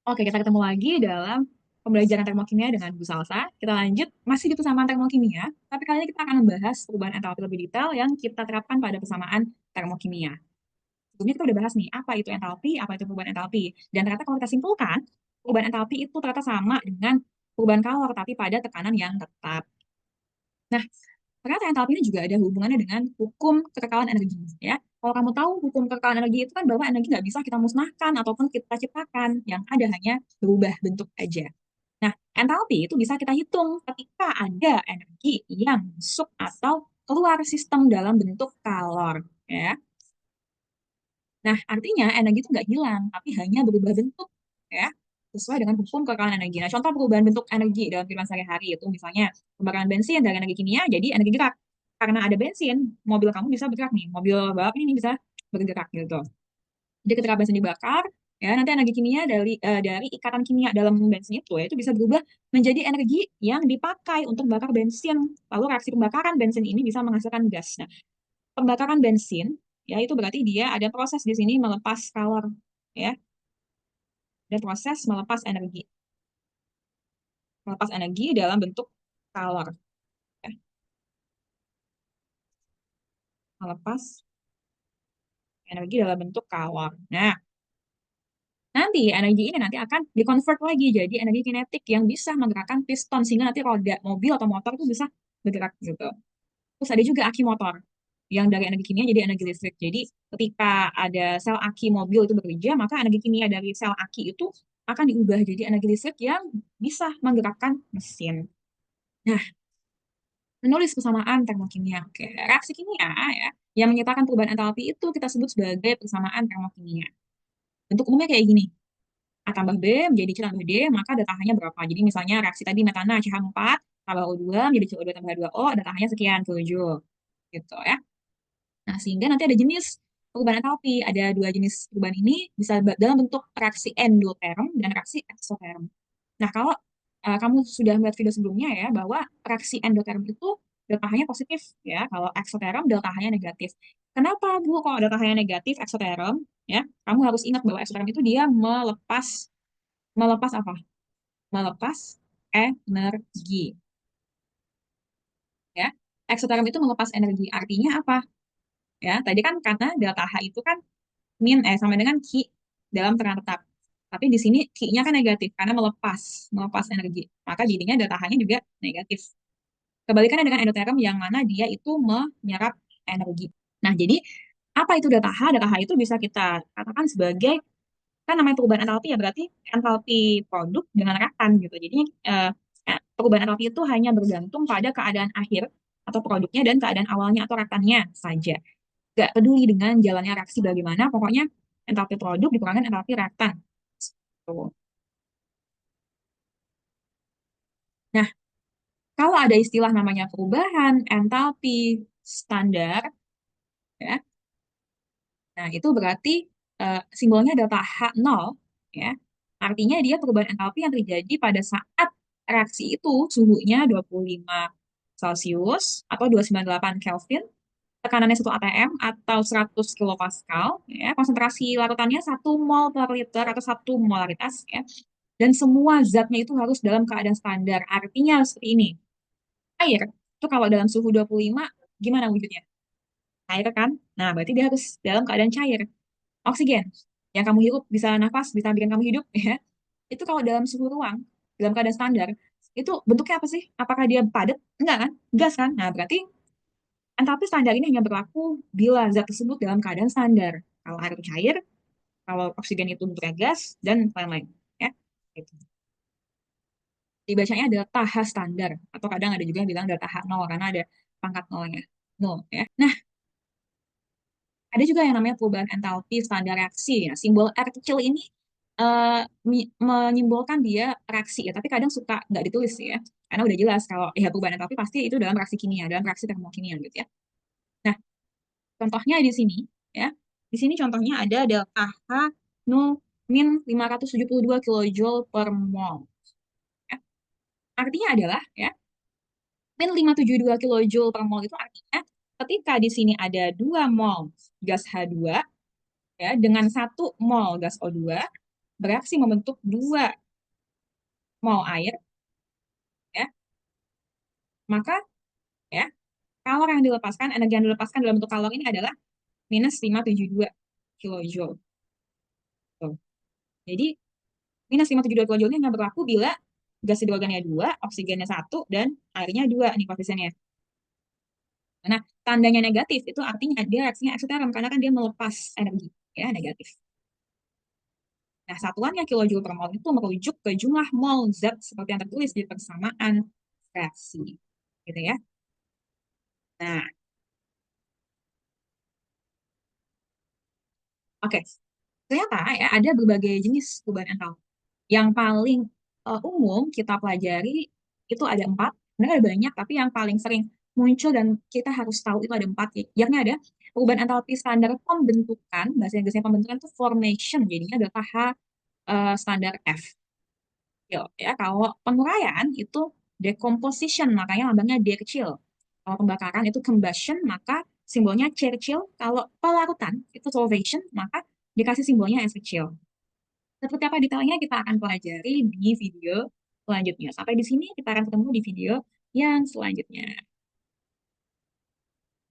Oke, kita ketemu lagi dalam pembelajaran termokimia dengan Bu Salsa. Kita lanjut, masih di persamaan termokimia, tapi kali ini kita akan membahas perubahan entalpi lebih detail yang kita terapkan pada persamaan termokimia. Sebelumnya kita udah bahas nih, apa itu entalpi, apa itu perubahan entalpi. Dan ternyata kalau kita simpulkan, perubahan entalpi itu ternyata sama dengan perubahan kalor, tapi pada tekanan yang tetap. Nah, ternyata entalpi ini juga ada hubungannya dengan hukum kekekalan energi. Ya, kalau kamu tahu hukum kekekalan energi itu kan bahwa energi nggak bisa kita musnahkan ataupun kita ciptakan, yang ada hanya berubah bentuk aja. Nah, entalpi itu bisa kita hitung ketika ada energi yang masuk atau keluar sistem dalam bentuk kalor. Ya. Nah, artinya energi itu nggak hilang, tapi hanya berubah bentuk. Ya, sesuai dengan hukum kekekalan energi. Nah, contoh perubahan bentuk energi dalam kehidupan sehari-hari itu misalnya pembakaran bensin dari energi kimia jadi energi gerak. Karena ada bensin, mobil kamu bisa bergerak nih. Mobil balap ini bisa bergerak gitu. Jadi ketika bensin dibakar, ya nanti energi kimia dari ikatan kimia dalam bensin itu ya, itu bisa berubah menjadi energi yang dipakai untuk bakar bensin. Lalu reaksi pembakaran bensin ini bisa menghasilkan gas. Nah, pembakaran bensin ya itu berarti dia ada proses di sini melepas kalor ya, dan proses melepas energi dalam bentuk kalor ya, melepas energi dalam bentuk kalor. Nah, nanti energi ini nanti akan dikonvert lagi jadi energi kinetik yang bisa menggerakkan piston sehingga nanti roda mobil atau motor itu bisa bergerak gitu. Terus ada juga aki motor yang dari energi kimia jadi energi listrik. Jadi ketika ada sel aki mobil itu bekerja, maka energi kimia dari sel aki itu akan diubah jadi energi listrik yang bisa menggerakkan mesin. Nah, menulis persamaan termokimia. Oke, reaksi kimia ya yang menyatakan perubahan entalpi itu kita sebut sebagai persamaan termokimia. Bentuk umumnya kayak gini. A tambah B menjadi C tambah D, maka datahannya berapa? Jadi misalnya reaksi tadi metana CH4 tambah O2 menjadi CO2 tambah 2O, datahannya sekian, 7. Gitu ya. Nah, sehingga nanti ada jenis perubahan entalpi. Ada dua jenis perubahan ini bisa dalam bentuk reaksi endoterm dan reaksi eksoterm. Nah, kalau kamu sudah melihat video sebelumnya ya, bahwa reaksi endoterm itu delta H-nya positif ya, kalau eksoterm delta H-nya negatif. Kenapa, Bu? Kalau delta H-nya negatif eksoterm, ya, kamu harus ingat bahwa eksoterm itu dia melepas melepas apa? Melepas energi, ya. Eksoterm itu melepas energi. Artinya apa? Ya, tadi kan karena delta H itu kan sama dengan Q dalam tekanan tetap. Tapi di sini Q-nya kan negatif karena melepas energi. Maka jadinya delta H-nya juga negatif. Kebalikannya dengan endoterm yang mana dia itu menyerap energi. Nah, jadi apa itu delta H? Delta H itu bisa kita katakan sebagai kan namanya perubahan entalpi ya berarti entalpi produk dengan reaktan gitu. Jadi perubahan entalpi itu hanya bergantung pada keadaan akhir atau produknya dan keadaan awalnya atau reaktannya saja. Gak peduli dengan jalannya reaksi bagaimana, pokoknya entalpi produk dikurangin entalpi reaktan. Tuh. Nah, kalau ada istilah namanya perubahan entalpi standar, ya, nah itu berarti simbolnya delta H0, ya. Artinya dia perubahan entalpi yang terjadi pada saat reaksi itu suhunya 25 Celcius atau 298 Kelvin, tekanannya 1 atm atau 100 kilopascal, ya, konsentrasi larutannya 1 mol per liter atau 1 molaritas, ya. Dan semua zatnya itu harus dalam keadaan standar. Artinya seperti ini. Air itu kalau dalam suhu 25 gimana wujudnya? Air kan? Nah, berarti dia harus dalam keadaan cair. Oksigen yang kamu hirup bisa nafas, bisa bikin kamu hidup, ya. Itu kalau dalam suhu ruang, dalam keadaan standar, itu bentuknya apa sih? Apakah dia padat? Enggak kan? Gas kan? Nah, berarti entalpi standar ini hanya berlaku bila zat tersebut dalam keadaan standar. Kalau air itu cair, kalau oksigen itu bentuknya gas, dan lain-lain. Ya. Gitu. Dibacanya delta H standar, atau kadang ada juga yang bilang delta H0 karena ada pangkat nolnya. Nol, ya. Nah, ada juga yang namanya perubahan entalpi standar reaksi. Ya. Simbol R kecil ini menyimbolkan dia reaksi ya, tapi kadang suka nggak ditulis ya, karena udah jelas kalau ya perubahan entalpi pasti itu dalam reaksi kimia, dalam reaksi termokimia gitu ya. Nah, contohnya di sini ya, di sini contohnya ada delta H 0 min 572 kilojoule per mol. Ya. Artinya adalah ya, min 572 kilojoule per mol itu artinya ketika di sini ada 2 mol gas H2 ya dengan 1 mol gas O2, bereaksi membentuk dua mol air, ya, maka ya kalor yang dilepaskan, energi yang dilepaskan dalam bentuk kalor ini adalah minus 572 kilojoule. Tuh. Jadi minus 572 kilojoule ini hanya berlaku bila gas hidrogennya 2, oksigennya 1, dan airnya 2 nih koefisiennya. Nah, tandanya negatif itu artinya dia reaksinya eksoterm karena kan dia melepas energi, ya, negatif. Nah, satuannya kilojoule per mol itu merujuk ke jumlah mol zat seperti yang tertulis di persamaan reaksi. Gitu ya. Nah, oke. Ternyata ya ada berbagai jenis perubahan entalpi. Yang paling umum kita pelajari itu ada 4. Sebenarnya ada banyak, tapi yang paling sering muncul dan kita harus tahu itu ada 4. Yakni ada perubahan entalpi standar pembentukan, bahasa Inggrisnya pembentukan itu formation, jadinya adalah H standar F. Yo, ya, kalau penguraian itu decomposition, makanya lambangnya D kecil. Kalau pembakaran itu combustion, maka simbolnya C kecil. Kalau pelarutan itu solvation, maka dikasih simbolnya S kecil. Seperti apa detailnya kita akan pelajari di video selanjutnya. Sampai di sini kita akan ketemu di video yang selanjutnya.